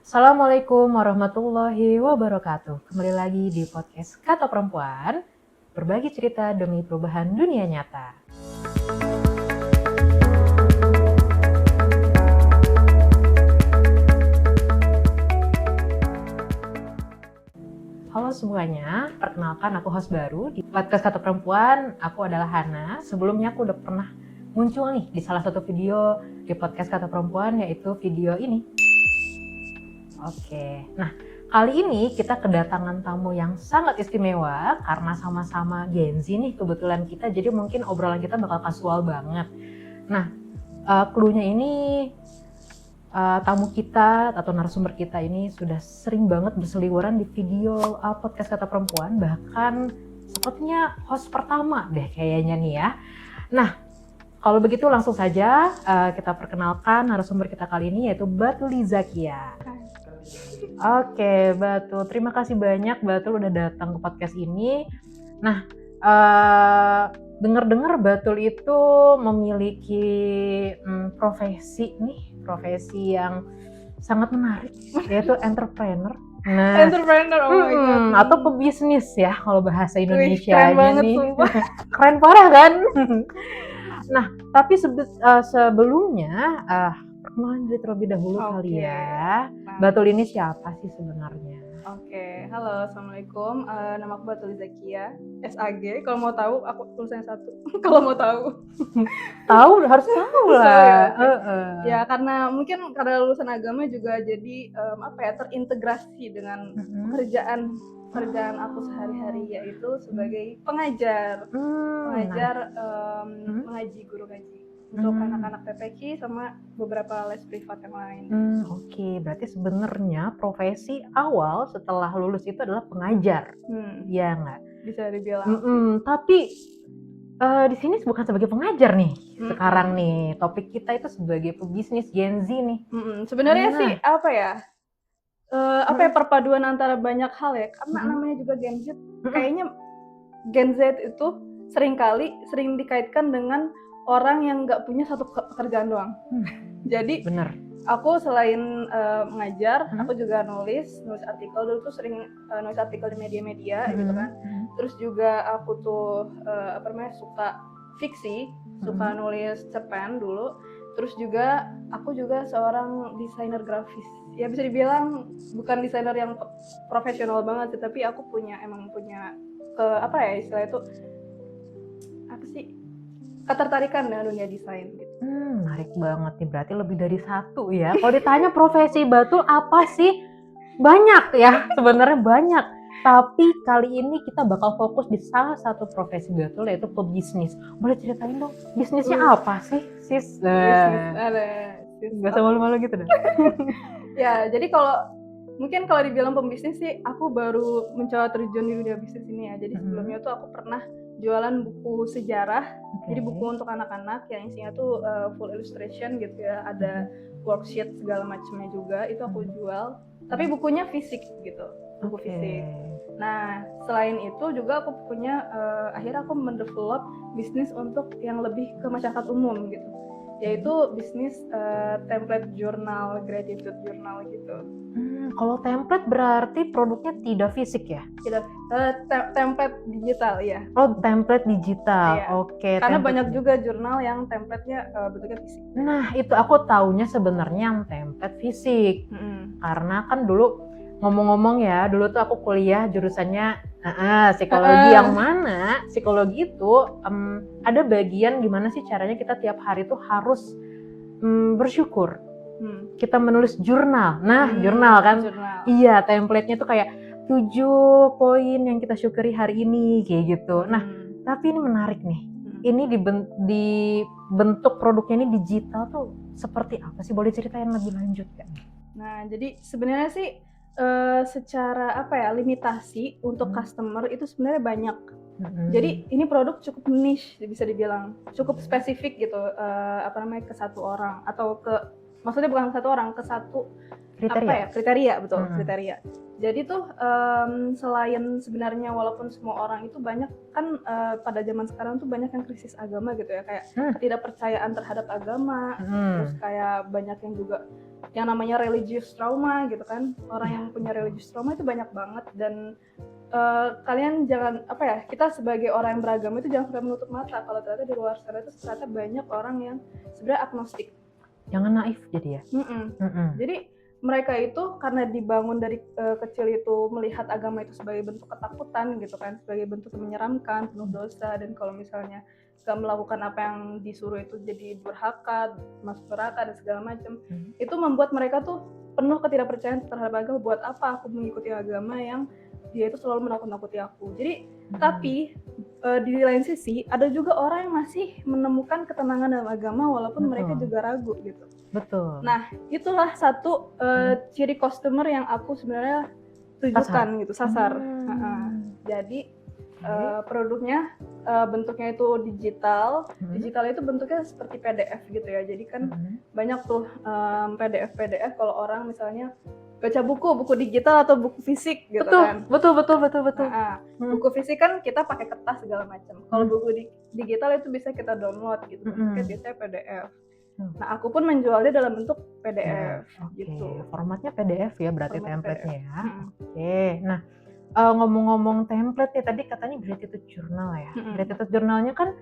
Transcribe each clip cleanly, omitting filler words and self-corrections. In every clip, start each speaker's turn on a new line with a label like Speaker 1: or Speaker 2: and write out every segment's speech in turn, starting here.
Speaker 1: Assalamualaikum warahmatullahi wabarakatuh. Kembali lagi di podcast Kata Perempuan, berbagi cerita demi perubahan dunia nyata. Halo semuanya, perkenalkan aku host baru di podcast Kata Perempuan. Aku adalah Hana. Sebelumnya aku udah pernah muncul nih di salah satu video di podcast Kata Perempuan, yaitu video ini. Oke, nah kali ini kita kedatangan tamu yang sangat istimewa karena sama-sama Gen Z nih kebetulan kita, jadi mungkin obrolan kita bakal kasual banget. Nah, clue-nya ini tamu kita atau narasumber kita ini sudah sering banget berseliweran di video podcast Kata Perempuan, bahkan sepertinya host pertama deh kayaknya nih ya. Nah, kalau begitu langsung saja kita perkenalkan narasumber kita kali ini, yaitu Batul Zakia. Oke, Batul. Terima kasih banyak Batul udah datang ke podcast ini. Nah, dengar-dengar Batul itu memiliki profesi yang sangat menarik, yaitu entrepreneur. Nah,
Speaker 2: entrepreneur, oh my god.
Speaker 1: Atau pebisnis ya kalau bahasa Indonesia.
Speaker 2: Keren banget
Speaker 1: nih.
Speaker 2: sumpah.
Speaker 1: Keren parah kan? Nah, tapi sebelumnya perkenalan diri terlebih dahulu kali ya. Batul ini siapa sih sebenarnya?
Speaker 2: Oke, halo, assalamualaikum. Nama aku Batul Zakia, SAG. Kalau mau tahu, aku tulisannya satu. Kalau mau tahu,
Speaker 1: harus tahu lah.
Speaker 2: Ya, karena lulusan agama juga jadi terintegrasi dengan pekerjaan aku sehari-hari, yaitu sebagai pengajar, mengaji, guru ngaji untuk anak-anak PPK sama beberapa les privat yang lain.
Speaker 1: Oke, berarti sebenarnya profesi awal setelah lulus itu adalah pengajar, ya nggak?
Speaker 2: Bisa dibilang.
Speaker 1: Tapi di sini bukan sebagai pengajar nih. Sekarang nih topik kita itu sebagai pebisnis Gen Z nih.
Speaker 2: Sebenarnya sih perpaduan antara banyak hal ya, karena namanya juga Gen Z. Kayaknya Gen Z itu sering dikaitkan dengan orang yang nggak punya satu pekerjaan doang. Jadi
Speaker 1: bener.
Speaker 2: Aku selain mengajar, aku juga nulis artikel. Dulu tuh sering nulis artikel di media-media gitu kan. Terus juga aku tuh suka fiksi, suka nulis cerpen dulu. Terus juga aku juga seorang desainer grafis. Ya bisa dibilang bukan desainer yang profesional banget sih, tapi aku punya istilah itu ketertarikan dengan dunia desain gitu.
Speaker 1: Menarik banget nih, berarti lebih dari satu ya. Kalau ditanya profesi Batul apa sih? Banyak ya, sebenarnya banyak. Tapi kali ini kita bakal fokus di salah satu profesi Batul, yaitu pebisnis. Boleh ceritain dong, bisnisnya apa sih, sis? Gak usah malu-malu gitu deh.
Speaker 2: Ya, jadi mungkin kalau dibilang pembisnis sih, aku baru mencoba terjun di dunia bisnis ini ya. Jadi sebelumnya tuh aku pernah jualan buku sejarah. Jadi buku untuk anak-anak yang isinya tuh full illustration gitu ya. Ada worksheet segala macamnya juga. Itu aku jual. Tapi bukunya fisik gitu, buku fisik. Nah, selain itu juga aku punya akhirnya aku mendevelop bisnis untuk yang lebih ke masyarakat umum gitu, yaitu bisnis template jurnal, gratitude journal gitu.
Speaker 1: Kalau template berarti produknya tidak fisik ya?
Speaker 2: Tidak, template digital ya.
Speaker 1: Oh, template digital.
Speaker 2: Iya.
Speaker 1: Oke.
Speaker 2: Karena banyak juga jurnal yang template-nya bentuknya fisik.
Speaker 1: Nah, itu aku taunya sebenarnya yang template fisik. Karena kan dulu ngomong-ngomong ya, dulu tuh aku kuliah jurusannya psikologi, yang mana psikologi itu ada bagian gimana sih caranya kita tiap hari tuh harus bersyukur. Kita menulis jurnal. Nah, jurnal kan. Iya, template-nya tuh kayak 7 poin yang kita syukuri hari ini kayak gitu. Nah, tapi ini menarik nih. Ini dibentuk produknya ini digital tuh seperti apa sih? Boleh ceritain lebih lanjut kan?
Speaker 2: Nah, jadi sebenarnya sih secara limitasi untuk customer itu sebenarnya banyak. Jadi ini produk cukup niche bisa dibilang, cukup spesifik gitu, ke satu orang atau maksudnya bukan satu orang, ke satu kriteria, betul, kriteria. Jadi tuh selain sebenarnya walaupun semua orang itu banyak kan pada zaman sekarang tuh banyak yang krisis agama gitu ya, kayak ketidakpercayaan terhadap agama, terus kayak banyak yang juga yang namanya religious trauma gitu kan. Orang
Speaker 1: Iya.
Speaker 2: yang punya religious trauma itu banyak banget, dan kalian jangan kita sebagai orang yang beragama itu jangan sampai menutup mata kalau ternyata di luar sana itu ternyata banyak orang yang sebenarnya agnostik.
Speaker 1: Jangan naif jadi ya.
Speaker 2: Jadi mereka itu karena dibangun dari kecil itu melihat agama itu sebagai bentuk ketakutan gitu kan, sebagai bentuk yang menyeramkan, penuh dosa, dan kalau misalnya gak melakukan apa yang disuruh itu jadi durhaka, masuk neraka dan segala macam. Itu membuat mereka tuh penuh ketidakpercayaan terhadap agama. Buat apa aku mengikuti agama yang dia itu selalu menakut-nakuti aku. Jadi tapi di lain sisi ada juga orang yang masih menemukan ketenangan dalam agama walaupun mereka juga ragu gitu.
Speaker 1: Betul.
Speaker 2: Nah, itulah satu ciri customer yang aku sebenarnya tujukan gitu, sasar. Jadi produknya bentuknya itu digital. Digital itu bentuknya seperti PDF gitu ya. Jadi kan banyak tuh PDF kalau orang misalnya baca buku digital atau buku fisik gitu kan.
Speaker 1: Betul.
Speaker 2: Buku fisik kan kita pakai kertas segala macam. Kalau buku digital itu bisa kita download gitu. Bentuknya biasanya PDF. Nah, aku pun menjualnya dalam bentuk PDF gitu.
Speaker 1: Formatnya PDF ya berarti template-nya ya. Oke. Nah, ngomong-ngomong template nih, tadi katanya gratitude journal ya. Gratitude journalnya kan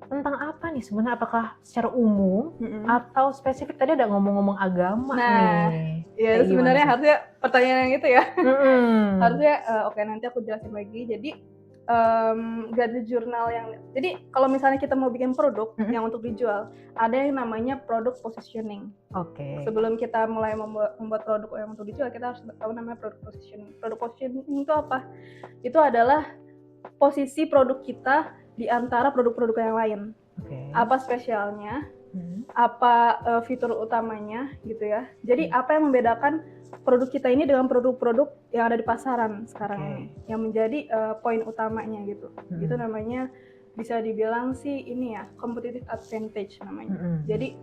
Speaker 1: tentang apa nih sebenarnya? Apakah secara umum atau spesifik? Tadi ada ngomong-ngomong agama nih.
Speaker 2: Ya sebenarnya harusnya pertanyaan yang itu ya. Harusnya oke, nanti aku jelasin lagi. Jadi gratitude journal jadi kalau misalnya kita mau bikin produk yang untuk dijual, ada yang namanya product positioning. Sebelum kita mulai membuat produk yang untuk dijual, kita harus tahu namanya product positioning. Product positioning itu apa? Itu adalah posisi produk kita di antara produk-produk yang lain. Apa spesialnya? Apa fitur utamanya gitu ya. Jadi apa yang membedakan produk kita ini dengan produk-produk yang ada di pasaran sekarang ini, yang menjadi poin utamanya gitu. Itu namanya bisa dibilang sih ini ya, competitive advantage namanya. Jadi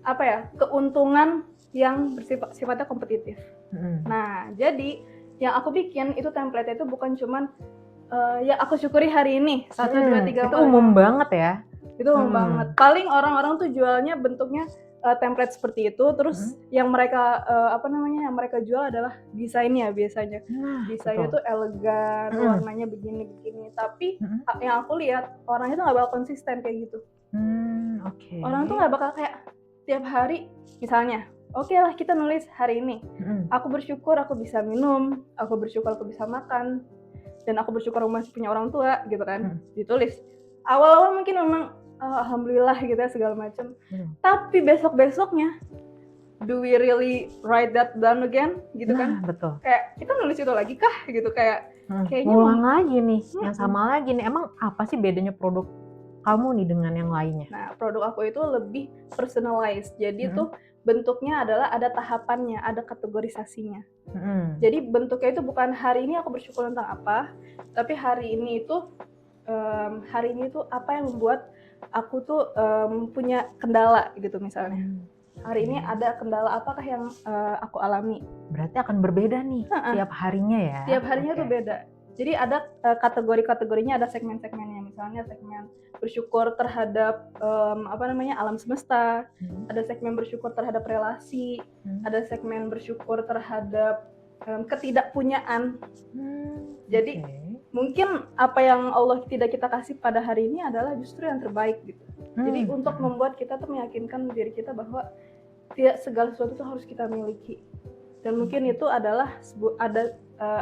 Speaker 2: apa ya, keuntungan yang sifatnya kompetitif. Nah, jadi yang aku bikin itu template itu bukan cuman ya aku syukuri hari ini 1, 2, 3, 4.
Speaker 1: Itu umum banget ya.
Speaker 2: Itu umum banget. Paling orang-orang tuh jualnya bentuknya template seperti itu, terus yang mereka yang mereka jual adalah desainnya biasanya. Desainnya tuh elegan, warnanya begini-begini. Tapi yang aku lihat orang itu nggak bakal konsisten kayak gitu. Orang tuh nggak bakal kayak tiap hari misalnya. Oke lah, kita nulis hari ini. Aku bersyukur aku bisa minum, aku bersyukur aku bisa makan, dan aku bersyukur aku masih punya orang tua gitu kan. Ditulis. Awal-awal mungkin memang alhamdulillah gitu ya segala macam. Tapi besok-besoknya, do we really write that down again gitu kan?
Speaker 1: Betul.
Speaker 2: Kayak kita nulis itu lagi kah gitu, kayaknya
Speaker 1: ngulang lagi nih, yang sama lagi nih. Emang apa sih bedanya produk kamu nih dengan yang lainnya?
Speaker 2: Nah, produk aku itu lebih personalized. Jadi tuh bentuknya adalah ada tahapannya, ada kategorisasinya. Jadi bentuknya itu bukan hari ini aku bersyukur tentang apa, tapi hari ini itu apa yang membuat aku tuh punya kendala gitu misalnya. Hari ini ada kendala apakah yang aku alami.
Speaker 1: Berarti akan berbeda nih tiap harinya ya?
Speaker 2: Tiap harinya tuh beda. Jadi ada kategori-kategorinya, ada segmen-segmennya. Misalnya segmen bersyukur terhadap alam semesta, ada segmen bersyukur terhadap relasi, ada segmen bersyukur terhadap ketidakpunyaan. Jadi mungkin apa yang Allah tidak kita kasih pada hari ini adalah justru yang terbaik gitu. Jadi untuk membuat kita tuh meyakinkan diri kita bahwa tidak segala sesuatu itu harus kita miliki. Dan mungkin itu adalah ada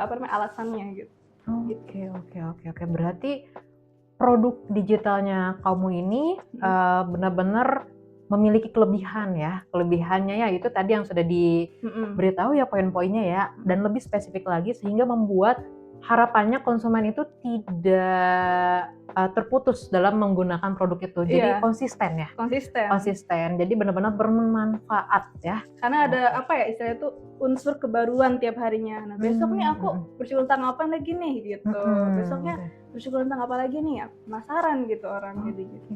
Speaker 2: alasannya gitu.
Speaker 1: Oke. Berarti produk digitalnya kamu ini benar-benar memiliki kelebihan ya. Kelebihannya ya itu tadi yang sudah diberitahu ya poin-poinnya ya. Dan lebih spesifik lagi sehingga membuat harapannya konsumen itu tidak terputus dalam menggunakan produk itu. Jadi konsisten ya. Konsisten. Jadi benar-benar bermanfaat ya.
Speaker 2: Karena ada istilahnya itu unsur kebaruan tiap harinya. Nah, besok nih aku bersyukur tentang apa lagi nih gitu. Besoknya bersyukur tentang apa lagi nih ya. Penasaran gitu orang jadi gitu.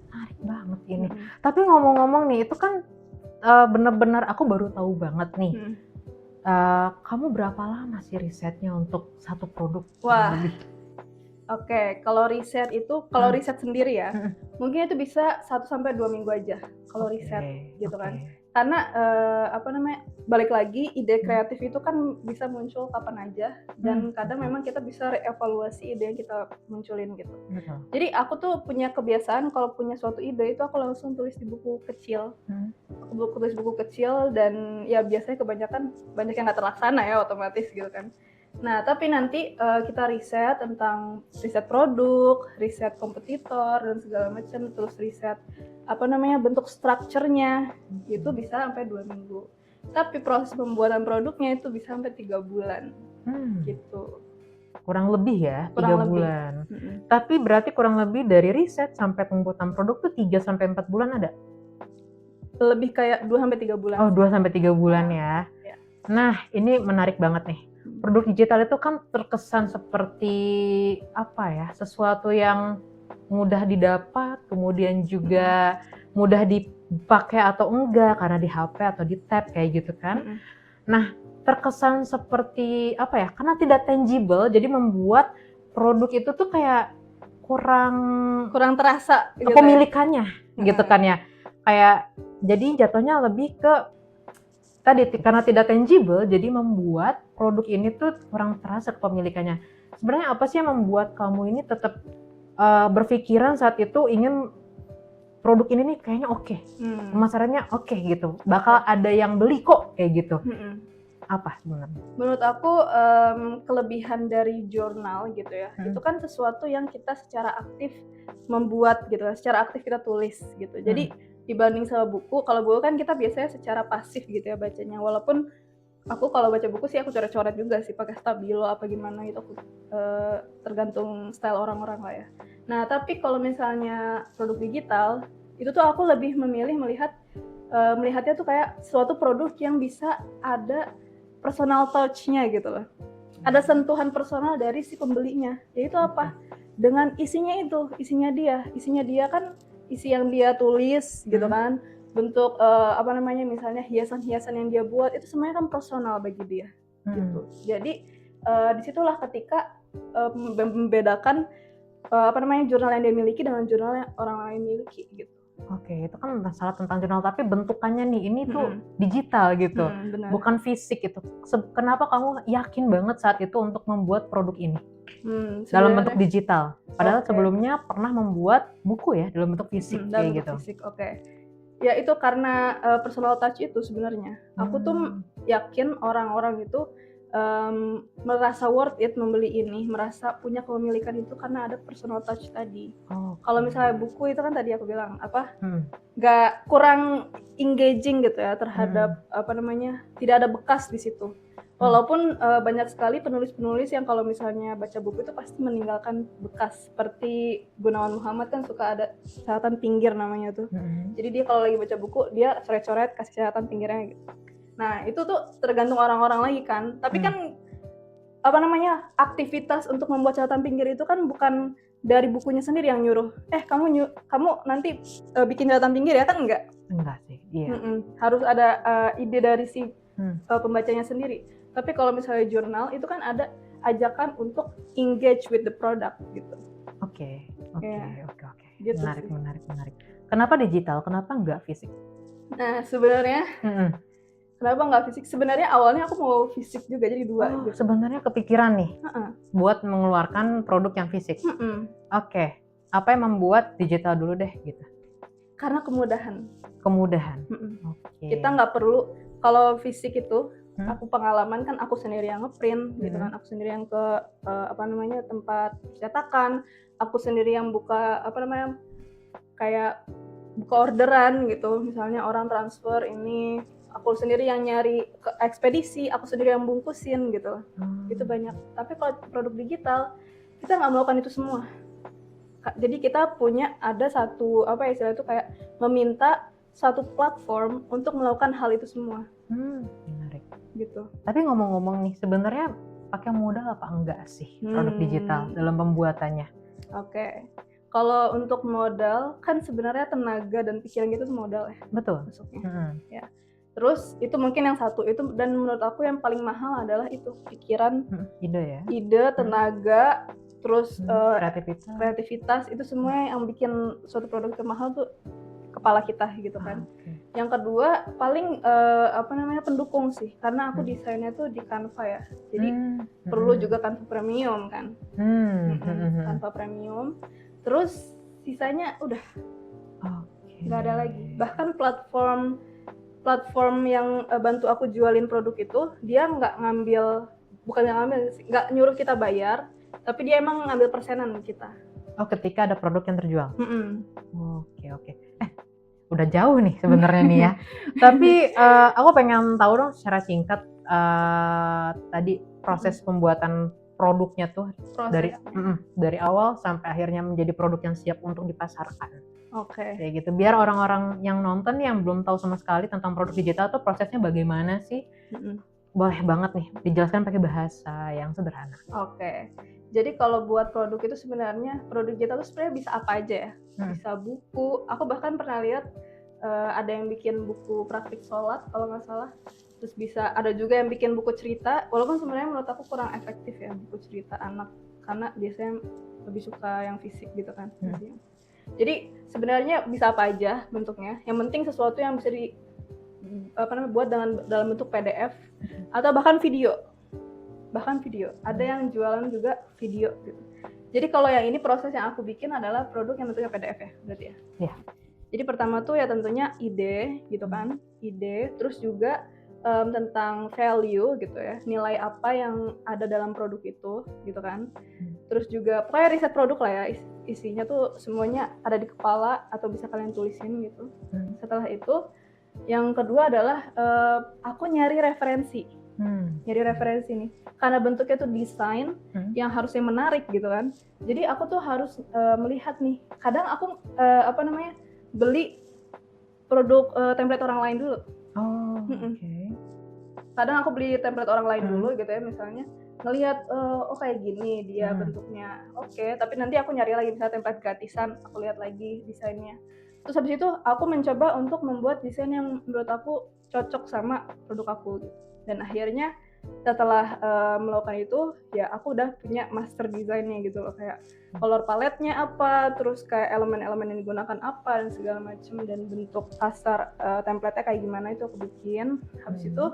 Speaker 1: Menarik banget ini. Tapi ngomong-ngomong nih, itu kan benar-benar aku baru tahu banget nih. Kamu berapa lama sih risetnya untuk satu produk?
Speaker 2: Wah, oke. Kalau riset itu, kalau riset sendiri ya, mungkin itu bisa 1-2 minggu aja kalau riset gitu kan. Karena balik lagi ide kreatif itu kan bisa muncul kapan aja, dan kadang memang kita bisa reevaluasi ide yang kita munculin gitu.
Speaker 1: Betul.
Speaker 2: Jadi aku tuh punya kebiasaan kalau punya suatu ide itu aku langsung tulis di buku kecil. Aku tulis buku kecil, dan ya biasanya kebanyakan banyak yang nggak terlaksana ya, otomatis gitu kan. Nah, tapi nanti kita riset tentang riset produk, riset kompetitor dan segala macam, terus riset bentuk strukturnya, itu bisa sampai 2 minggu. Tapi proses pembuatan produknya itu bisa sampai 3 bulan. Gitu.
Speaker 1: Kurang lebih ya, 3
Speaker 2: Kurang lebih.
Speaker 1: bulan. Tapi berarti kurang lebih dari riset sampai pembuatan produk tuh 3 sampai 4 bulan ada?
Speaker 2: Lebih kayak 2 sampai 3 bulan.
Speaker 1: Oh, 2 sampai 3 bulan ya.
Speaker 2: Ya.
Speaker 1: Nah, ini menarik banget nih. Produk digital itu kan terkesan seperti sesuatu yang mudah didapat, kemudian juga mudah dipakai atau enggak karena di HP atau di tab kayak gitu kan. Nah, terkesan seperti karena tidak tangible, jadi membuat produk itu tuh kayak kurang
Speaker 2: terasa gitu
Speaker 1: kepemilikannya gitu kan ya. Kayak jadi jatuhnya lebih ke tadi karena tidak tangible, jadi membuat produk ini tuh kurang terasa kepemilikannya. Sebenarnya apa sih yang membuat kamu ini tetap berpikiran saat itu ingin produk ini nih kayaknya oke, pemasarannya oke gitu, bakal ada yang beli kok kayak gitu. Apa sebenarnya?
Speaker 2: Menurut aku kelebihan dari jurnal gitu ya, itu kan sesuatu yang kita secara aktif membuat gitu, secara aktif kita tulis gitu. Jadi dibanding sama buku, kalau buku kan kita biasanya secara pasif gitu ya bacanya. Walaupun aku kalau baca buku sih aku coret-coret juga sih pakai stabilo apa gimana gitu, tergantung style orang-orang lah ya. Nah, tapi kalau misalnya produk digital, itu tuh aku lebih memilih melihatnya tuh kayak suatu produk yang bisa ada personal touch-nya gitu loh. Ada sentuhan personal dari si pembelinya. Yaitu apa? Dengan isinya dia kan isi yang dia tulis gitu kan. Bentuk misalnya hiasan-hiasan yang dia buat itu semuanya kan personal bagi dia gitu. Jadi disitulah ketika membedakan jurnal yang dia miliki dengan jurnal yang orang lain miliki gitu.
Speaker 1: Oke, itu kan masalah tentang jurnal, tapi bentukannya nih ini tuh digital gitu, bukan fisik itu. Kenapa kamu yakin banget saat itu untuk membuat produk ini dalam bentuk digital? Padahal sebelumnya pernah membuat buku ya dalam bentuk fisik kayak gitu.
Speaker 2: Fisik, ya itu karena personal touch itu sebenarnya. Aku tuh yakin orang-orang itu merasa worth it membeli ini, merasa punya kepemilikan itu karena ada personal touch tadi. Kalau misalnya buku itu kan tadi aku bilang nggak kurang engaging gitu ya terhadap tidak ada bekas di situ. Walaupun banyak sekali penulis-penulis yang kalau misalnya baca buku itu pasti meninggalkan bekas, seperti Gunawan Muhammad kan suka ada catatan pinggir namanya tuh. Jadi dia kalau lagi baca buku dia coret-coret kasih catatan pinggirnya gitu. Nah, itu tuh tergantung orang-orang lagi kan. Tapi kan aktivitas untuk membuat catatan pinggir itu kan bukan dari bukunya sendiri yang nyuruh. Kamu nanti bikin catatan pinggir ya kan enggak?
Speaker 1: Enggak sih. Iya.
Speaker 2: Harus ada ide dari si pembacanya sendiri. Tapi kalau misalnya jurnal itu kan ada ajakan untuk engage with the product gitu.
Speaker 1: Oke.
Speaker 2: Gitu
Speaker 1: Menarik. Kenapa digital? Kenapa enggak fisik?
Speaker 2: Nah, sebenarnya kenapa nggak fisik? Sebenarnya awalnya aku mau fisik juga, jadi 2 gitu.
Speaker 1: Sebenarnya kepikiran nih buat mengeluarkan produk yang fisik. Oke. Apa yang membuat digital dulu deh gitu?
Speaker 2: Karena kemudahan.
Speaker 1: Oke.
Speaker 2: Kita nggak perlu, kalau fisik itu aku pengalaman kan aku sendiri yang ngeprint gitu kan, aku sendiri yang ke tempat cetakan, aku sendiri yang buka kayak buka orderan gitu, misalnya orang transfer ini, aku sendiri yang nyari ke ekspedisi, aku sendiri yang bungkusin gitu. Itu banyak. Tapi kalau produk digital kita nggak melakukan itu semua. Jadi kita ada satu istilahnya itu kayak meminta satu platform untuk melakukan hal itu semua.
Speaker 1: Menarik.
Speaker 2: Gitu.
Speaker 1: Tapi ngomong-ngomong nih, sebenarnya pakai modal apa enggak sih produk digital dalam pembuatannya? Oke.
Speaker 2: Kalau untuk modal kan sebenarnya tenaga dan pikiran gitu tuh modal ya.
Speaker 1: Betul.
Speaker 2: Masuknya. Ya. Terus itu mungkin yang satu itu, dan menurut aku yang paling mahal adalah itu pikiran, ide, tenaga, terus kreativitas itu semua yang bikin suatu produk itu mahal tuh kepala kita gitu kan.
Speaker 1: Oke.
Speaker 2: Yang kedua paling pendukung sih, karena aku desainnya tuh di Canva ya, jadi perlu juga Canva Premium kan. Canva Premium, terus sisanya udah nggak ada lagi. Bahkan platform yang bantu aku jualin produk itu, dia nggak nyuruh kita bayar, tapi dia emang ngambil persenan kita.
Speaker 1: Oh, ketika ada produk yang terjual. Oke. Udah jauh nih sebenarnya nih ya. Tapi aku pengen tahu dong secara singkat tadi proses pembuatan produknya tuh dari awal sampai akhirnya menjadi produk yang siap untuk dipasarkan.
Speaker 2: Oke.
Speaker 1: Kayak gitu. Biar orang-orang yang nonton yang belum tahu sama sekali tentang produk digital tuh prosesnya bagaimana sih? Boleh banget nih dijelaskan pakai bahasa yang sederhana.
Speaker 2: Oke. Jadi kalau buat produk itu sebenarnya produk digital itu sebenarnya bisa apa aja ya. Bisa buku. Aku bahkan pernah lihat ada yang bikin buku praktik sholat kalau nggak salah. Terus ada juga yang bikin buku cerita. Walaupun sebenarnya menurut aku kurang efektif ya buku cerita anak, karena biasanya lebih suka yang fisik gitu kan. Jadi sebenarnya bisa apa aja bentuknya. Yang penting sesuatu yang bisa buat dalam bentuk PDF atau bahkan video. Ada yang jualan juga video gitu. Jadi kalau yang ini proses yang aku bikin adalah produk yang bentuknya PDF ya berarti ya.
Speaker 1: Iya.
Speaker 2: Jadi pertama tuh ya tentunya ide gitu kan, terus juga tentang value gitu ya, nilai apa yang ada dalam produk itu gitu kan. Terus juga pokoknya riset produk lah ya, isinya tuh semuanya ada di kepala atau bisa kalian tulisin gitu. Setelah itu yang kedua adalah aku nyari referensi nih, karena bentuknya tuh desain yang harusnya menarik gitu kan. Jadi aku tuh harus melihat nih, kadang aku beli produk template orang lain dulu. Kadang aku beli template orang lain dulu gitu ya, misalnya ngelihat kayak gini dia bentuknya tapi nanti aku nyari lagi misalnya template gratisan, aku lihat lagi desainnya. Terus habis itu aku mencoba untuk membuat desain yang menurut aku cocok sama produk aku gitu. Dan akhirnya setelah melakukan itu ya aku udah punya master desainnya gitu loh, kayak color palette-nya apa, terus kayak elemen-elemen yang digunakan apa dan segala macam, dan bentuk kasar template-nya kayak gimana itu aku bikin. Habis itu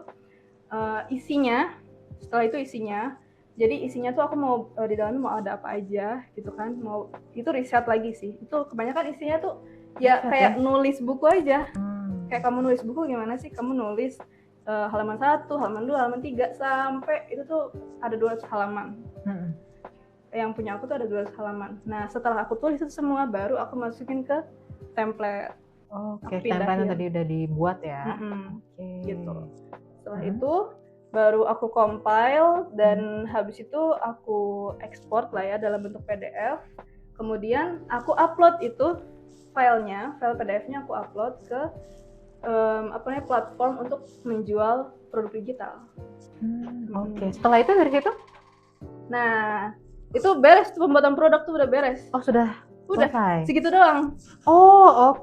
Speaker 2: setelah itu isinya, jadi isinya tuh aku mau di dalamnya mau ada apa aja gitu kan, mau itu riset lagi sih. Itu kebanyakan isinya tuh ya kayak nulis buku aja. Kayak kamu nulis buku gimana sih, kamu nulis halaman 1, halaman 2, halaman 3 sampai itu tuh ada 200 halaman. Yang punya aku tuh ada 200 halaman. Nah, setelah aku tulis itu semua baru aku masukin ke template.
Speaker 1: Template yang tadi udah dibuat ya.
Speaker 2: Gitu. Setelah itu baru aku compile dan habis itu aku export lah ya dalam bentuk PDF. Kemudian aku upload itu file PDF-nya aku upload ke platform untuk menjual produk digital.
Speaker 1: Setelah itu dari situ?
Speaker 2: Nah, itu beres tuh, pembuatan produk tuh udah beres.
Speaker 1: Udah selesai.
Speaker 2: Segitu doang.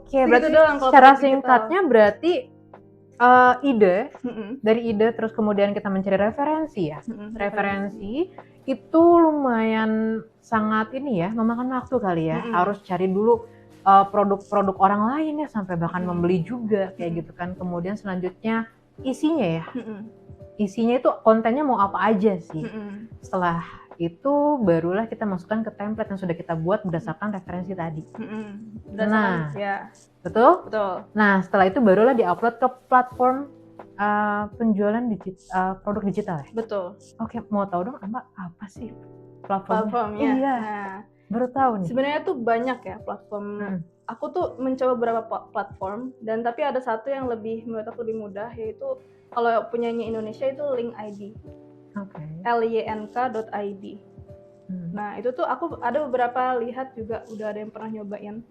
Speaker 1: Berarti secara singkatnya berarti dari ide terus kemudian kita mencari referensi ya. Referensi itu lumayan sangat memakan waktu kali ya. Harus cari dulu produk-produk orang lain ya, sampai bahkan membeli juga kayak gitu kan. Kemudian selanjutnya isinya ya. Isinya itu kontennya mau apa aja sih. Setelah itu barulah kita masukkan ke template yang sudah kita buat berdasarkan referensi tadi. Betul? Nah, setelah itu barulah diupload ke platform penjualan produk digital ya?
Speaker 2: Betul.
Speaker 1: Mau tahu dong apa sih
Speaker 2: platformnya?
Speaker 1: Iya. Baru tahu nih.
Speaker 2: Sebenarnya tuh banyak ya platform. Aku tuh mencoba beberapa platform, dan tapi ada satu yang menurut aku lebih mudah, yaitu kalau punyanya Indonesia itu Link.id. lynk.id. Nah, itu tuh aku ada beberapa lihat juga udah ada yang pernah nyobain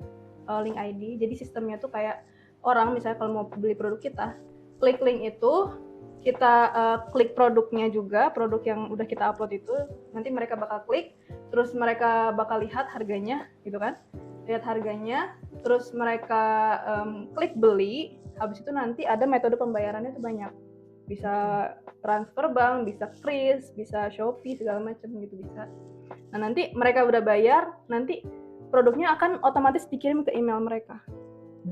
Speaker 2: Link.id. Jadi sistemnya tuh kayak orang misalnya kalau mau beli produk kita, klik link itu, kita klik produknya juga, produk yang udah kita upload itu, nanti mereka bakal klik, terus mereka bakal lihat harganya gitu kan. Lihat harganya, terus mereka klik beli, habis itu nanti ada metode pembayarannya tuh banyak. Bisa transfer bank, bisa Kris, bisa Shopee, segala macam gitu bisa. Nah, nanti mereka udah bayar, nanti produknya akan otomatis dikirim ke email mereka.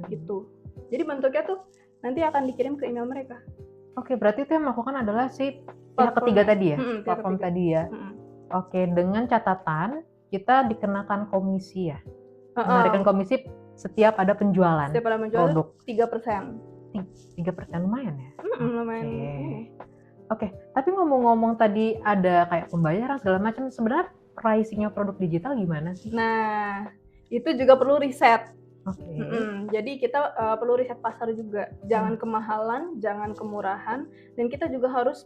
Speaker 2: Gitu. Jadi bentuknya tuh nanti akan dikirim ke email mereka.
Speaker 1: Oke, berarti itu yang melakukan adalah si pihak ketiga tadi ya,
Speaker 2: pihak
Speaker 1: platform
Speaker 2: ketiga.
Speaker 1: tadi ya. Oke, dengan catatan kita dikenakan komisi ya, menarikan komisi setiap ada penjualan
Speaker 2: Setiap ada menjual
Speaker 1: produk.
Speaker 2: 3%.
Speaker 1: 3% lumayan ya.
Speaker 2: Lumayan.
Speaker 1: Oke, tapi ngomong-ngomong tadi ada kayak pembayaran segala macam, sebenarnya pricingnya produk digital gimana sih?
Speaker 2: Nah, itu juga perlu riset.
Speaker 1: Oke.
Speaker 2: Jadi kita perlu riset pasar juga. Jangan kemahalan, jangan kemurahan, dan kita juga harus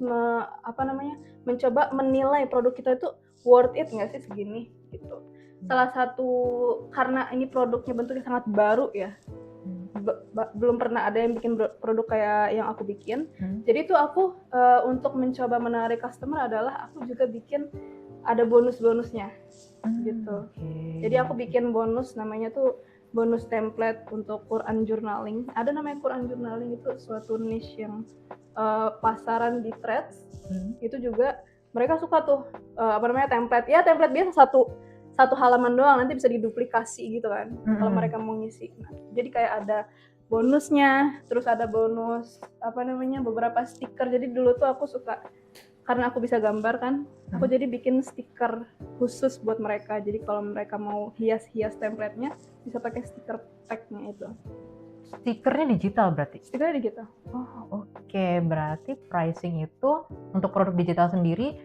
Speaker 2: mencoba menilai produk kita itu worth it nggak sih segini gitu. Salah satu karena ini produknya bentuknya sangat baru ya. Belum pernah ada yang bikin produk kayak yang aku bikin. Jadi itu aku untuk mencoba menarik customer adalah aku juga bikin ada bonus-bonusnya gitu. Jadi aku bikin bonus namanya tuh bonus template untuk Quran journaling. Ada namanya Quran journaling, itu suatu niche yang pasaran di Threads. Itu juga mereka suka tuh template. Ya template biasa satu halaman doang, nanti bisa diduplikasi gitu kan. Kalau mereka mau ngisi. Nah, jadi kayak ada bonusnya, terus ada bonus beberapa stiker. Jadi dulu tuh aku suka, karena aku bisa gambar kan, aku jadi bikin stiker khusus buat mereka. Jadi kalau mereka mau hias-hias template-nya, bisa pakai stiker pack-nya itu.
Speaker 1: Stikernya digital berarti?
Speaker 2: Stikernya digital.
Speaker 1: Oh, oke. Berarti pricing itu untuk produk digital sendiri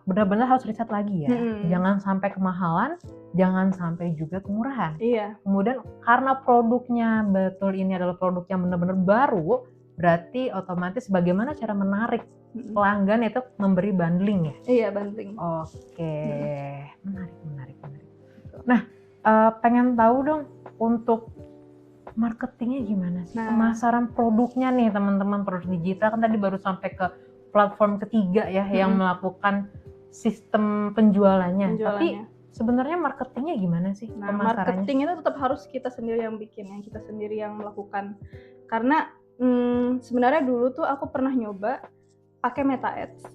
Speaker 1: benar-benar harus riset lagi ya. Jangan sampai kemahalan, jangan sampai juga kemurahan.
Speaker 2: Iya.
Speaker 1: Kemudian karena produknya betul ini adalah produk yang benar-benar baru, berarti otomatis bagaimana cara menarik pelanggan itu memberi bundling ya?
Speaker 2: Iya, bundling.
Speaker 1: Oke. Menarik. Nah, pengen tahu dong untuk marketingnya gimana sih? Pemasaran produknya nih teman-teman, produk digital kan tadi baru sampai ke platform ketiga ya yang melakukan sistem penjualannya. Tapi sebenarnya marketingnya gimana sih?
Speaker 2: Nah, marketing itu tetap harus kita sendiri yang bikin, yang kita sendiri yang melakukan. Karena sebenarnya dulu tuh aku pernah nyoba pakai Meta Ads.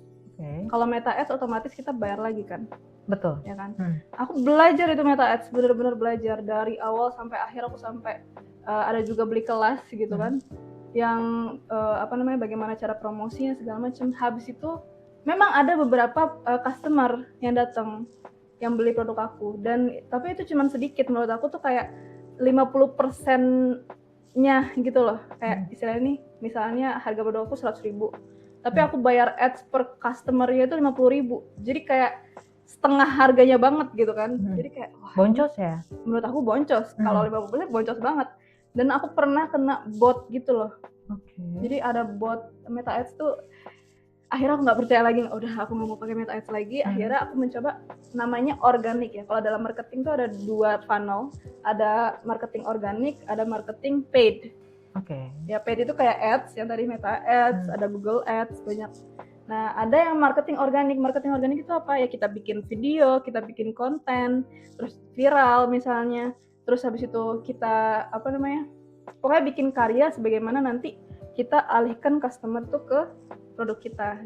Speaker 2: Kalau Meta Ads otomatis kita bayar lagi kan?
Speaker 1: Betul.
Speaker 2: Ya kan? Aku belajar itu Meta Ads, benar-benar belajar dari awal sampai akhir. Aku sampai ada juga beli kelas gitu kan, yang bagaimana cara promosinya segala macam. Habis itu memang ada beberapa customer yang datang yang beli produk aku, tapi itu cuma sedikit. Menurut aku tuh kayak 50%-nya gitu loh. Kayak istilahnya nih, misalnya harga produk aku 100.000, tapi aku bayar ads per customer-nya itu 50.000. Jadi kayak setengah harganya banget gitu kan. Jadi kayak
Speaker 1: boncos ya?
Speaker 2: Menurut aku boncos. Kalau 50% boncos banget. Dan aku pernah kena bot gitu loh. Jadi ada bot Meta Ads tuh, akhirnya aku nggak percaya lagi. Udah, aku nggak mau pakai Meta Ads lagi. Akhirnya aku mencoba namanya organik ya. Kalau dalam marketing tuh ada 2 funnel. Ada marketing organik, ada marketing paid. Ya paid itu kayak ads yang tadi Meta Ads, ada Google Ads, banyak. Nah, ada yang marketing organik. Marketing organik itu apa? Ya kita bikin video, kita bikin konten, terus viral misalnya. Terus habis itu kita pokoknya bikin karya sebagaimana nanti kita alihkan customer tuh ke produk kita.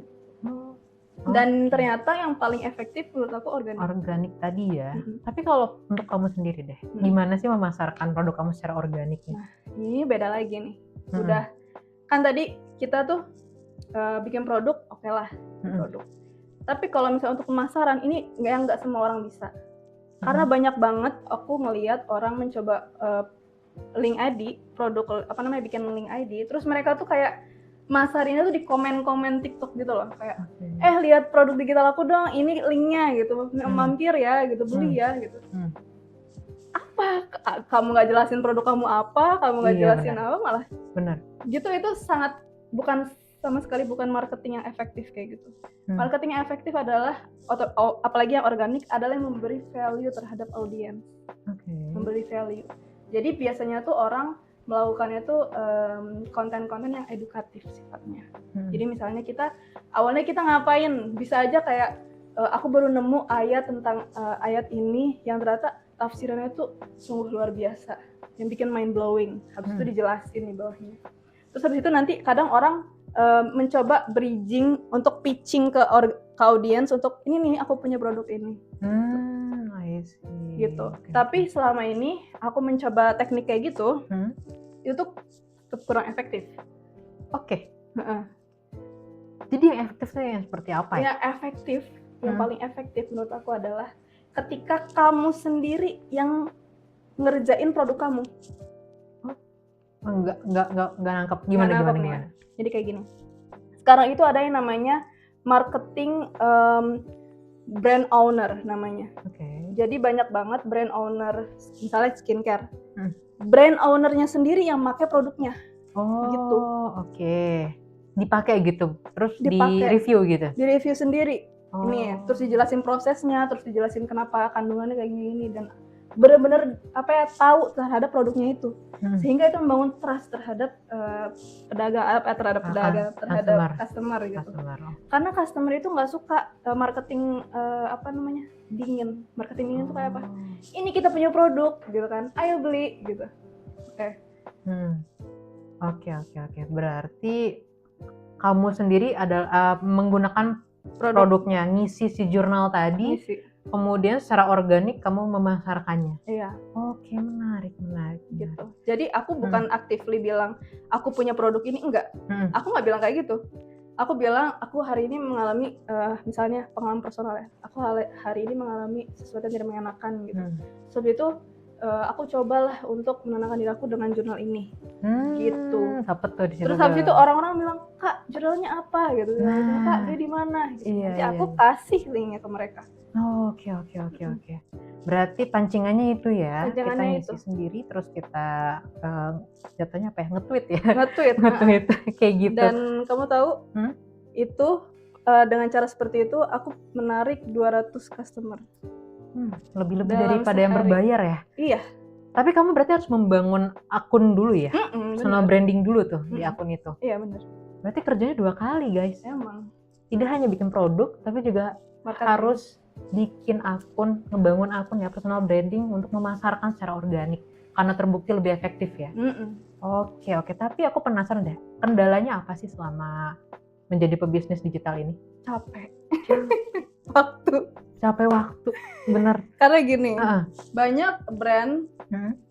Speaker 2: Dan ternyata yang paling efektif menurut aku organik tadi ya.
Speaker 1: Tapi kalau untuk kamu sendiri deh, gimana sih memasarkan produk kamu secara organik?
Speaker 2: Nah, ini beda lagi nih. Udah kan tadi kita tuh bikin produk, oke lah, produk. Tapi kalau misalnya untuk pemasaran ini nggak semua orang bisa. Karena banyak banget aku ngelihat orang mencoba link ID, produk bikin link ID, terus mereka tuh kayak masarinnya tuh di komen-komen TikTok gitu loh, kayak lihat produk digital aku dong, ini linknya gitu, mampir ya gitu, beli ya gitu. Apa kamu nggak jelasin produk kamu apa, kamu nggak jelasin apa, malah gitu. Itu sangat sama sekali bukan marketing yang efektif kayak gitu. Marketing yang efektif adalah apalagi yang organik adalah yang memberi value terhadap audiens. Memberi value. Jadi biasanya tuh orang melakukannya tuh konten-konten yang edukatif sifatnya. Jadi misalnya awalnya kita ngapain, bisa aja kayak aku baru nemu ayat tentang ayat ini yang ternyata tafsirannya tuh sungguh luar biasa, yang bikin mind blowing. Habis itu dijelasin di bawahnya. Terus habis itu nanti kadang orang mencoba bridging untuk pitching ke audiens untuk ini nih aku punya produk ini.
Speaker 1: I see.
Speaker 2: Gitu. Tapi selama ini aku mencoba teknik kayak gitu. itu tetap kurang efektif.
Speaker 1: Oke.
Speaker 2: Heeh.
Speaker 1: Jadi yang efektif tuh yang seperti apa ya?
Speaker 2: Yang paling efektif menurut aku adalah ketika kamu sendiri yang ngerjain produk kamu.
Speaker 1: Enggak nangkep
Speaker 2: Nggak nangkep nih.
Speaker 1: gimana?
Speaker 2: Jadi kayak gini. Sekarang itu ada yang namanya marketing brand owner namanya.
Speaker 1: Oke.
Speaker 2: Jadi banyak banget brand owner, misalnya skincare.
Speaker 1: Brand
Speaker 2: ownernya sendiri yang pakai produknya.
Speaker 1: Oh,
Speaker 2: gitu.
Speaker 1: Oke. Dipakai gitu, terus
Speaker 2: Dipakai.
Speaker 1: di review gitu.
Speaker 2: Di review sendiri.
Speaker 1: Oh.
Speaker 2: Ini, terus dijelasin prosesnya, terus dijelasin kenapa kandungannya kayak gini dan bener-bener tahu terhadap produknya itu. Sehingga itu membangun trust terhadap terhadap customer gitu. Karena customer itu nggak suka marketing dingin. Marketing dingin itu kayak apa? Ini kita punya produk gitu kan, ayo beli gitu.
Speaker 1: Oke. Berarti kamu sendiri adalah menggunakan produknya, ngisi si jurnal tadi, kemudian secara organik kamu memasarkannya.
Speaker 2: Iya.
Speaker 1: Oke, menarik.
Speaker 2: Gitu. Jadi aku bukan actively bilang aku punya produk ini, enggak. Aku nggak bilang kayak gitu. Aku bilang aku hari ini mengalami misalnya pengalaman personal ya. Aku hari ini mengalami sesuatu yang tidak mengenakan gitu. Sebab itu aku cobalah untuk menenangkan diri aku dengan jurnal ini. Gitu.
Speaker 1: Dapet tuh di situ.
Speaker 2: Terus habis itu orang-orang bilang, "Kak, jurnalnya apa?" gitu. "Kak, beli di mana?" Gitu. Nanti aku kasih linknya ke mereka.
Speaker 1: Oke. Berarti pancingannya itu ya,
Speaker 2: kita
Speaker 1: ngisi sendiri terus kita jatuhnya apa ya, nge-tweet ya?
Speaker 2: Nge-tweet.
Speaker 1: Kayak gitu.
Speaker 2: Dan kamu tahu itu dengan cara seperti itu aku menarik 200 customer.
Speaker 1: Lebih daripada yang berbayar ya?
Speaker 2: Iya.
Speaker 1: Tapi kamu berarti harus membangun akun dulu ya? Personal branding dulu tuh di akun itu?
Speaker 2: Iya benar.
Speaker 1: Berarti kerjanya 2 kali guys.
Speaker 2: Emang.
Speaker 1: Tidak hanya bikin produk, tapi juga harus bikin akun, ngebangun akun ya, personal branding untuk memasarkan secara organik. Karena terbukti lebih efektif ya? Oke. Tapi aku penasaran deh, kendalanya apa sih selama menjadi pebisnis digital ini?
Speaker 2: Capek.
Speaker 1: Waktu, bener.
Speaker 2: Karena gini, banyak brand,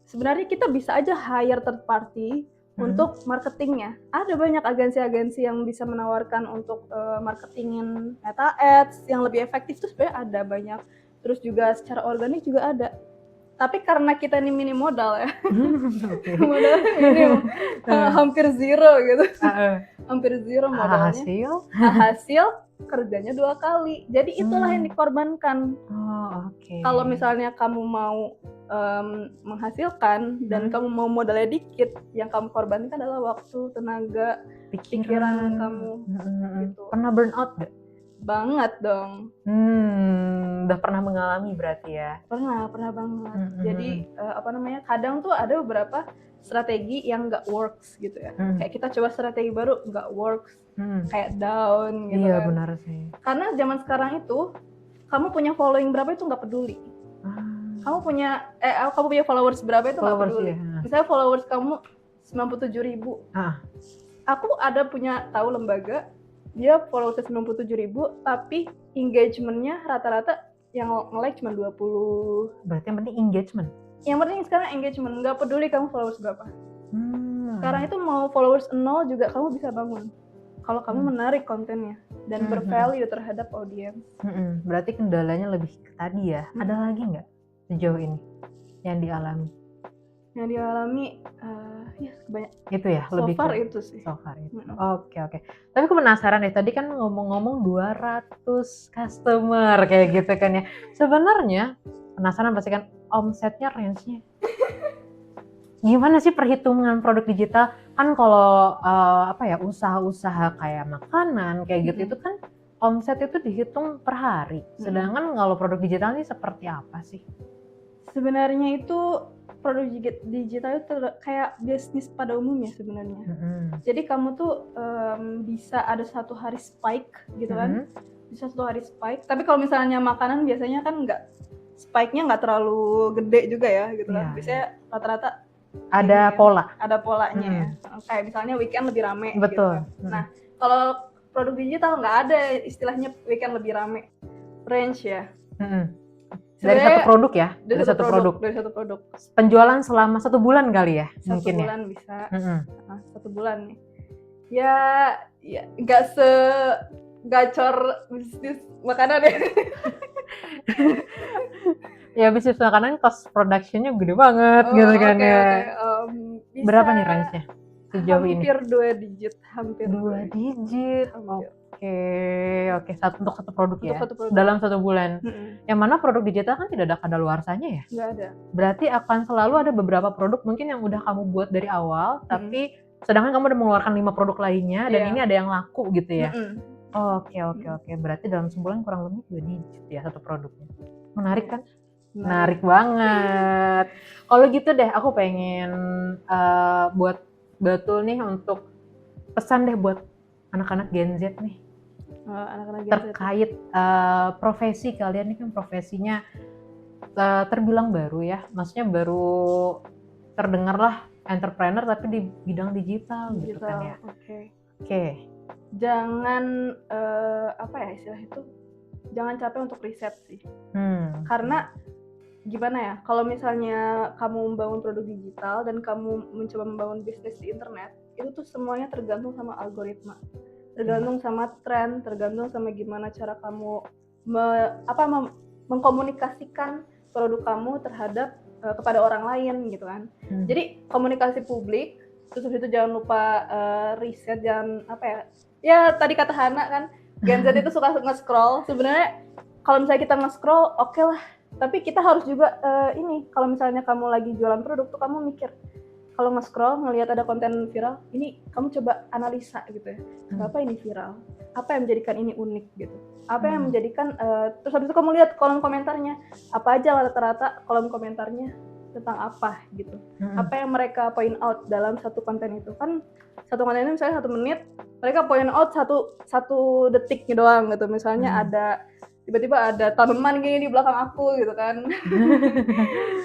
Speaker 2: sebenarnya kita bisa aja hire third party untuk marketingnya. Ada banyak agensi-agensi yang bisa menawarkan untuk marketingin meta ads yang lebih efektif tuh sebenarnya ada banyak. Terus juga secara organik juga ada. Tapi karena kita ini minim modal ya, modalnya minim, hampir zero gitu, hampir zero modalnya. Hasil kerjanya 2 kali. Jadi itulah yang dikorbankan. Kalau misalnya kamu mau menghasilkan dan kamu mau modalnya dikit, yang kamu korbankan adalah waktu, tenaga, pikiran kamu. Gitu.
Speaker 1: Pernah burn out gak?
Speaker 2: Banget dong.
Speaker 1: Udah pernah mengalami berarti ya?
Speaker 2: Pernah banget. Jadi kadang tuh ada beberapa strategi yang nggak works gitu ya. Kayak kita coba strategi baru nggak works, kayak down gitu.
Speaker 1: Iya benar sih.
Speaker 2: Karena zaman sekarang itu kamu punya following berapa itu nggak peduli. Kamu punya followers berapa itu nggak peduli. Misalnya followers kamu 97.000. Aku tahu lembaga, dia followersnya 97.000, tapi engagementnya rata-rata yang nge-like cuma 20.
Speaker 1: Berarti yang penting engagement? Yang
Speaker 2: penting sekarang engagement, nggak peduli kamu followers berapa. Sekarang itu mau followers 0 juga kamu bisa bangun. Kalau kamu menarik kontennya dan bervalue terhadap audiens.
Speaker 1: Berarti kendalanya lebih ke tadi ya. Ada lagi nggak sejauh ini yang dialami?
Speaker 2: Yang dialami ya banyak.
Speaker 1: Itu ya, lebih
Speaker 2: so far itu sih.
Speaker 1: Oke. Tapi aku penasaran deh, tadi kan ngomong-ngomong 200 customer kayak gitu kan ya. Sebenarnya penasaran pasti kan omsetnya range-nya. Gimana sih perhitungan produk digital? Kan kalau usaha-usaha kayak makanan kayak gitu itu kan omset itu dihitung per hari. Sedangkan kalau produk digital ini seperti apa sih?
Speaker 2: Sebenarnya itu produk digital itu kayak bisnis pada umumnya sebenarnya. Jadi kamu tuh bisa ada satu hari spike gitu kan, bisa satu hari spike. Tapi kalau misalnya makanan biasanya kan spike-nya nggak terlalu gede juga ya gitu kan. Biasanya rata-rata
Speaker 1: ada
Speaker 2: polanya ya. Kayak misalnya weekend lebih rame.
Speaker 1: Betul.
Speaker 2: Gitu. Nah kalau produk digital nggak ada istilahnya weekend lebih rame, range ya.
Speaker 1: Dari
Speaker 2: Sebenarnya
Speaker 1: satu produk ya?
Speaker 2: dari satu produk.
Speaker 1: Penjualan selama 1 bulan kali ya?
Speaker 2: Satu
Speaker 1: Mungkin
Speaker 2: bulan
Speaker 1: ya?
Speaker 2: bisa.
Speaker 1: Mm-mm.
Speaker 2: 1 bulan nih. Ya nggak gacor bisnis makanan ya.
Speaker 1: Ya bisnis makanan cost production-nya gede banget gitu kan
Speaker 2: Oke.
Speaker 1: ya.
Speaker 2: Bisa
Speaker 1: Berapa nih range-nya sejauh ini?
Speaker 2: hampir 2 digit, hampir
Speaker 1: 2 digit.
Speaker 2: Hampir.
Speaker 1: Oke. Untuk satu produk
Speaker 2: Untuk
Speaker 1: ya?
Speaker 2: satu produk.
Speaker 1: Dalam 1 bulan.
Speaker 2: Mm-mm.
Speaker 1: Yang mana produk digital kan tidak ada kadaluarsanya ya?
Speaker 2: Nggak ada.
Speaker 1: Berarti akan selalu ada beberapa produk mungkin yang udah kamu buat dari awal, tapi sedangkan kamu udah mengeluarkan 5 produk lainnya dan ini ada yang laku gitu ya? Oke. Berarti dalam sebulan kurang lebih 2 digit ya satu produknya. Menarik kan? Menarik banget. Kalau gitu deh, aku pengen buat Batul nih untuk pesan deh buat anak-anak Gen Z nih.
Speaker 2: Anak-anak Gen Z
Speaker 1: terkait profesi kalian. Ini kan profesinya terbilang baru ya, maksudnya baru terdengar lah entrepreneur tapi di bidang digital gitu kan ya. Oke.
Speaker 2: Jangan apa ya istilah itu, jangan capek untuk riset sih. Karena gimana ya, kalau misalnya kamu membangun produk digital dan kamu mencoba membangun bisnis di internet, itu tuh semuanya tergantung sama algoritma, tergantung sama tren, tergantung sama gimana cara kamu mengkomunikasikan produk kamu terhadap kepada orang lain gitu kan. Jadi komunikasi publik, terus itu jangan lupa riset, jangan ya tadi kata Hana kan, Gen Z itu suka nge-scroll. Sebenarnya kalau misalnya kita nge-scroll oke lah, tapi kita harus juga kalau misalnya kamu lagi jualan produk tuh kamu mikir, kalau nge-scroll ngelihat ada konten viral, ini kamu coba analisa gitu ya. Kenapa ini viral? Apa yang menjadikan ini unik gitu? Apa yang menjadikan terus habis itu kamu lihat kolom komentarnya, apa aja rata-rata kolom komentarnya tentang apa gitu. Apa yang mereka point out dalam satu konten itu. Kan satu konten itu misalnya 1 menit, mereka point out satu detiknya doang gitu. Misalnya tiba-tiba ada tanaman gini di belakang aku gitu kan.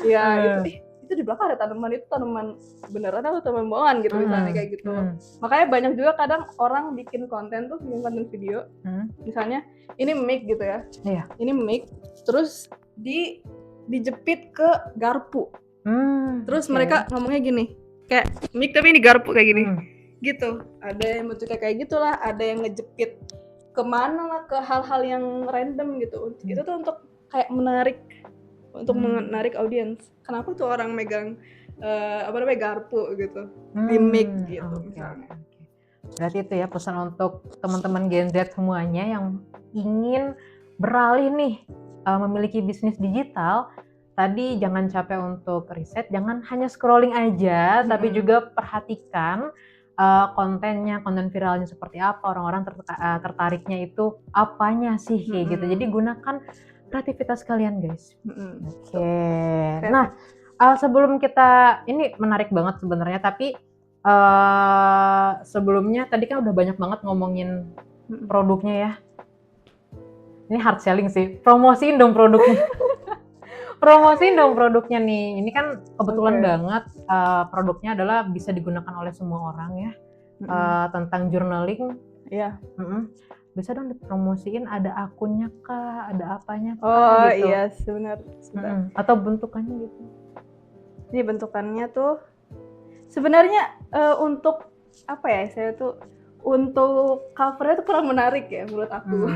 Speaker 2: Ya itu di belakang ada tanaman, itu tanaman beneran atau tanaman bohongan gitu misalnya kayak gitu. Makanya banyak juga kadang orang bikin konten video, misalnya ini mic gitu ya. Ini mic terus dijepit ke garpu. Terus mereka ngomongnya gini, kayak mic tapi ini garpu kayak gini. Gitu. Ada yang bentuknya kayak gitulah, ada yang ngejepit kemana lah, ke hal-hal yang random gitu. Itu tuh untuk kayak menarik audiens. Kenapa tuh orang megang garpu gitu di mic gitu misalnya.
Speaker 1: Berarti itu ya pesan untuk teman-teman Gen Z semuanya yang ingin beralih nih memiliki bisnis digital. Tadi jangan capek untuk riset, jangan hanya scrolling aja, tapi juga perhatikan konten viralnya seperti apa, orang-orang tertariknya itu apanya sih kayak gitu. Jadi gunakan kreativitas kalian guys. Oke. Nah sebelum kita, ini menarik banget sebenarnya, tapi sebelumnya tadi kan udah banyak banget ngomongin produknya ya. Ini hard selling sih, promosiin dong produknya. Promosiin dong produknya nih. Ini kan kebetulan banget produknya adalah bisa digunakan oleh semua orang ya. Tentang journaling. Bisa dong dipromosiin, ada akunnya kah, ada apanya kah gitu.
Speaker 2: Iya sebenarnya.
Speaker 1: Atau bentukannya gitu.
Speaker 2: Ini bentukannya tuh sebenarnya untuk apa ya, saya tuh untuk covernya tuh kurang menarik ya menurut aku.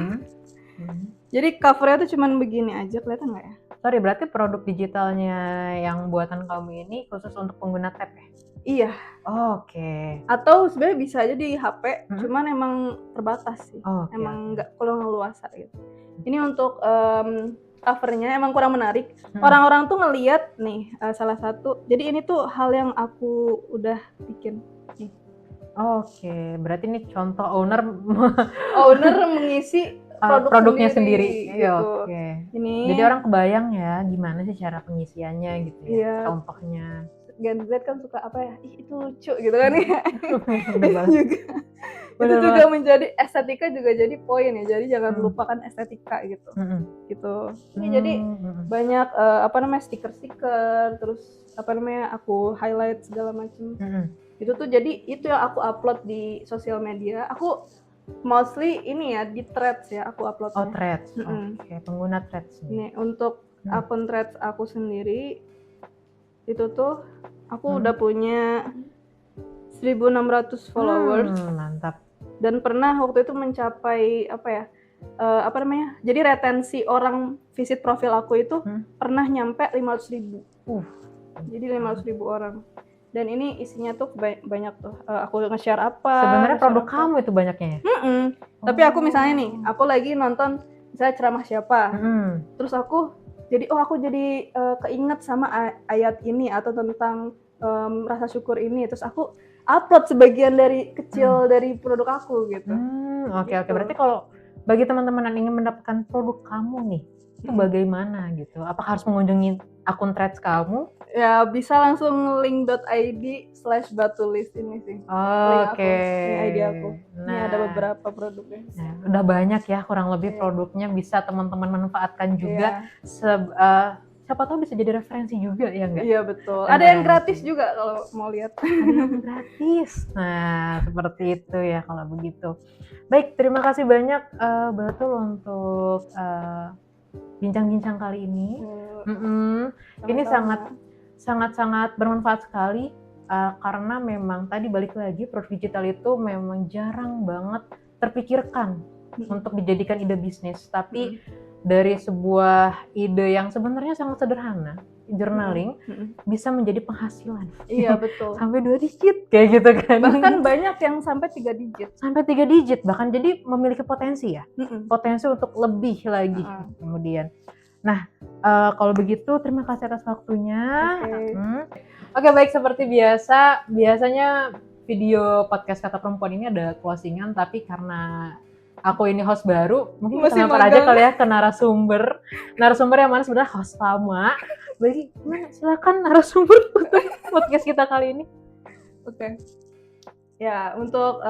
Speaker 2: Jadi covernya tuh cuman begini aja, kelihatan nggak ya?
Speaker 1: Sorry, berarti produk digitalnya yang buatan kamu ini khusus untuk pengguna tab ya?
Speaker 2: Iya.
Speaker 1: Oke.
Speaker 2: Atau sebenarnya bisa aja di HP, cuman emang terbatas sih. Emang nggak kalau ngeluasa gitu. Ini untuk covernya emang kurang menarik. Orang-orang tuh ngelihat nih salah satu. Jadi ini tuh hal yang aku udah bikin nih.
Speaker 1: Oke, berarti ini contoh owner
Speaker 2: mengisi
Speaker 1: produknya sendiri.
Speaker 2: Gitu.
Speaker 1: Ini. Jadi orang kebayang ya gimana sih cara pengisiannya gitu ya.
Speaker 2: Iya.
Speaker 1: Contohnya.
Speaker 2: Gen Z kan suka apa ya? Itu lucu gitu kan ya.
Speaker 1: Itu
Speaker 2: juga menjadi estetika juga jadi poin ya. Jadi jangan lupakan estetika gitu. Gitu. Ini jadi banyak stiker-stiker, terus aku highlight segala macam. Itu tuh jadi itu yang aku upload di sosial media. Aku mostly ini ya di Threads ya aku uploadnya.
Speaker 1: Threads. Oke, pengguna Threads.
Speaker 2: Nih untuk akun threads aku sendiri itu tuh aku udah punya 1.600 followers.
Speaker 1: Mantap.
Speaker 2: Dan pernah waktu itu mencapai jadi retensi orang visit profil aku itu pernah nyampe 500.000. Jadi 500.000 orang. Dan ini isinya tuh banyak tuh. Aku nge-share apa.
Speaker 1: Sebenarnya produk kamu itu banyaknya ya?
Speaker 2: Tapi aku misalnya nih, aku lagi nonton misalnya ceramah siapa. Terus aku jadi keinget sama ayat ini atau tentang rasa syukur ini. Terus aku upload sebagian dari kecil dari produk aku gitu.
Speaker 1: Oke. Berarti kalau bagi teman-teman yang ingin mendapatkan produk kamu nih, itu bagaimana gitu? Apakah harus mengunjungi akun threads kamu?
Speaker 2: Ya bisa langsung link.id/batulis ini sih.
Speaker 1: Oke.
Speaker 2: Ini ID aku. Ini ada beberapa produknya.
Speaker 1: Nah, udah banyak ya kurang lebih produknya, bisa teman-teman manfaatkan juga. Siapa tahu bisa jadi referensi juga ya enggak?
Speaker 2: Iya betul. Ada yang gratis juga kalau mau lihat.
Speaker 1: Ada yang gratis. Nah, seperti itu ya kalau begitu. Baik, terima kasih banyak Batul untuk bincang-bincang kali ini. Ini sangat bermanfaat sekali karena memang tadi balik lagi produk digital itu memang jarang banget terpikirkan untuk dijadikan ide bisnis, tapi dari sebuah ide yang sebenarnya sangat sederhana, journaling, bisa menjadi penghasilan.
Speaker 2: Iya betul.
Speaker 1: Sampai 2 digit kayak gitu kan.
Speaker 2: Bahkan banyak yang sampai 3 digit.
Speaker 1: Sampai 3 digit bahkan, jadi memiliki potensi ya. Potensi untuk lebih lagi kemudian. Nah, kalau begitu terima kasih atas waktunya. Oke, baik, seperti biasanya video podcast Kata Perempuan ini ada closingan, tapi karena aku ini host baru, mungkin kita lempar aja kali ya ke narasumber yang mana sebenarnya host lama. Baik, silakan narasumber untuk podcast kita kali ini.
Speaker 2: Oke. Ya, untuk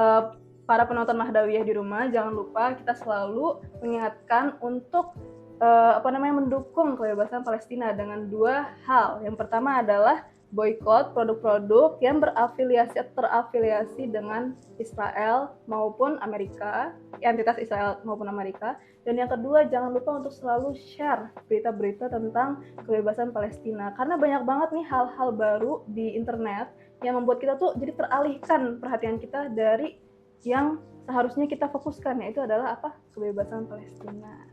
Speaker 2: para penonton Mahdawiyah di rumah, jangan lupa kita selalu mengingatkan untuk mendukung kebebasan Palestina dengan 2 hal. Yang pertama adalah boykot produk-produk yang terafiliasi dengan Israel maupun Amerika, entitas Israel maupun Amerika. Dan yang kedua, jangan lupa untuk selalu share berita-berita tentang kebebasan Palestina, karena banyak banget nih hal-hal baru di internet yang membuat kita tuh jadi teralihkan perhatian kita dari yang seharusnya kita fokuskan, yaitu adalah kebebasan Palestina.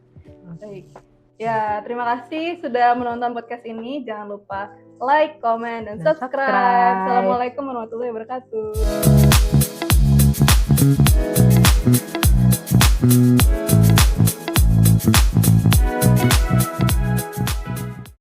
Speaker 2: Baik. Ya, terima kasih sudah menonton podcast ini. Jangan lupa like, comment, dan subscribe. Assalamualaikum warahmatullahi wabarakatuh.